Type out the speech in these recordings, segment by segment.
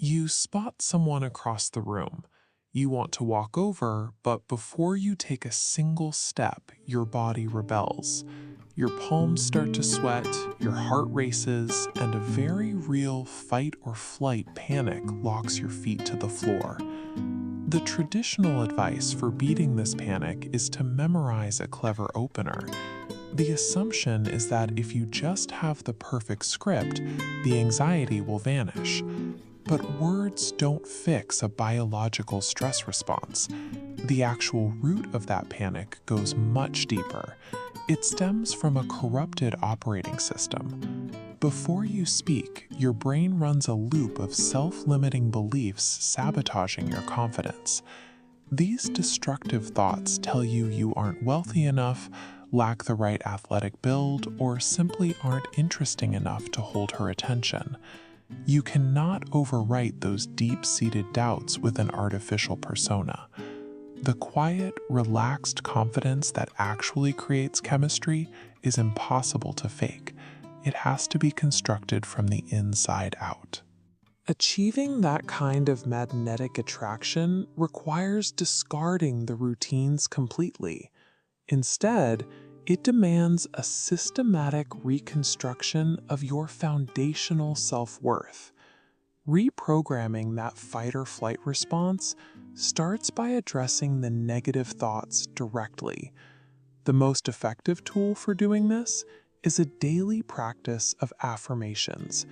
You spot someone across the room. You want to walk over, but before you take a single step, your body rebels. Your palms start to sweat, your heart races, and a very real fight or flight panic locks your feet to the floor. The traditional advice for beating this panic is to memorize a clever opener. The assumption is that if you just have the perfect script, the anxiety will vanish. But words don't fix a biological stress response. The actual root of that panic goes much deeper. It stems from a corrupted operating system. Before you speak, your brain runs a loop of self-limiting beliefs sabotaging your confidence. These destructive thoughts tell you aren't wealthy enough, lack the right athletic build, or simply aren't interesting enough to hold her attention. You cannot overwrite those deep-seated doubts with an artificial persona. The quiet, relaxed confidence that actually creates chemistry is impossible to fake. It has to be constructed from the inside out. Achieving that kind of magnetic attraction requires discarding the routines completely. Instead, it demands a systematic reconstruction of your foundational self-worth. Reprogramming that fight-or-flight response starts by addressing the negative thoughts directly. The most effective tool for doing this is a daily practice of affirmations.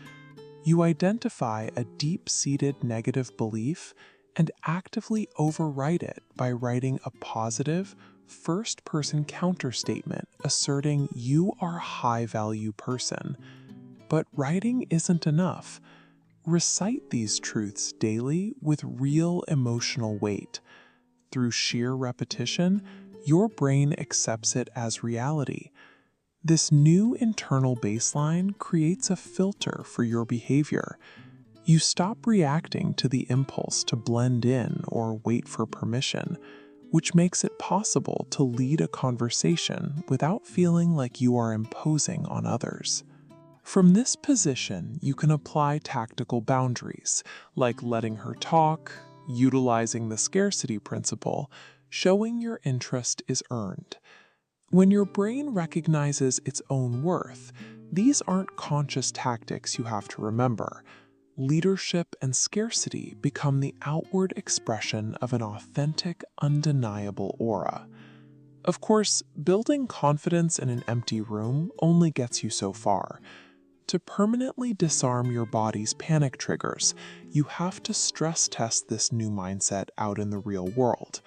You identify a deep-seated negative belief and actively override it by writing a positive, first-person counterstatement asserting you are a high-value person. But writing isn't enough. Recite these truths daily with real emotional weight. Through sheer repetition, your brain accepts it as reality. This new internal baseline creates a filter for your behavior. You stop reacting to the impulse to blend in or wait for permission, which makes it possible to lead a conversation without feeling like you are imposing on others. From this position, you can apply tactical boundaries, like letting her talk, utilizing the scarcity principle, showing your interest is earned. When your brain recognizes its own worth, these aren't conscious tactics you have to remember. Leadership and scarcity become the outward expression of an authentic, undeniable aura. Of course, building confidence in an empty room only gets you so far. To permanently disarm your body's panic triggers, you have to stress test this new mindset out in the real world.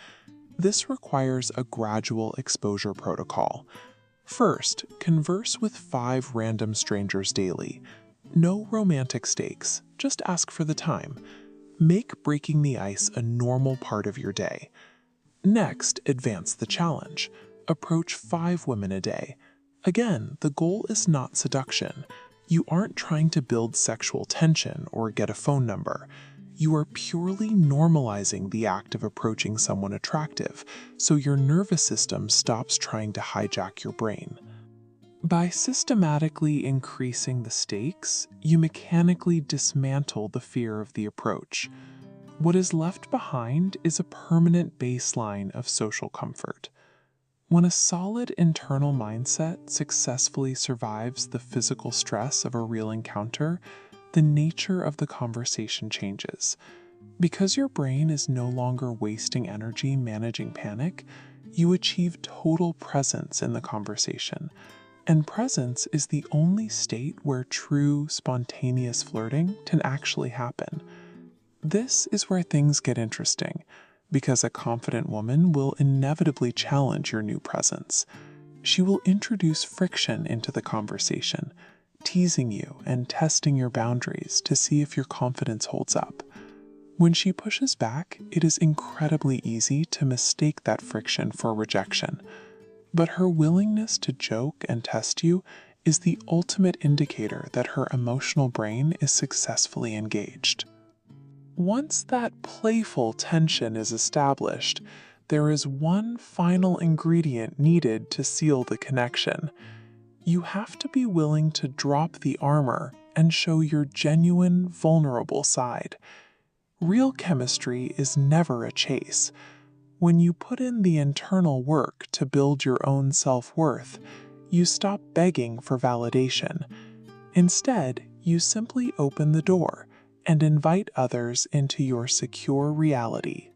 This requires a gradual exposure protocol. First, converse with 5 random strangers daily. No romantic stakes, just ask for the time. Make breaking the ice a normal part of your day. Next, advance the challenge. Approach 5 women a day. Again, the goal is not seduction. You aren't trying to build sexual tension or get a phone number. You are purely normalizing the act of approaching someone attractive, so your nervous system stops trying to hijack your brain. By systematically increasing the stakes, you mechanically dismantle the fear of the approach. What is left behind is a permanent baseline of social comfort. When a solid internal mindset successfully survives the physical stress of a real encounter, the nature of the conversation changes. Because your brain is no longer wasting energy managing panic, you achieve total presence in the conversation. And presence is the only state where true, spontaneous flirting can actually happen. This is where things get interesting, because a confident woman will inevitably challenge your new presence. She will introduce friction into the conversation, teasing you and testing your boundaries to see if your confidence holds up. When she pushes back, it is incredibly easy to mistake that friction for rejection. But her willingness to joke and test you is the ultimate indicator that her emotional brain is successfully engaged. Once that playful tension is established, there is one final ingredient needed to seal the connection. You have to be willing to drop the armor and show your genuine, vulnerable side. Real chemistry is never a chase. When you put in the internal work to build your own self-worth, you stop begging for validation. Instead, you simply open the door and invite others into your secure reality.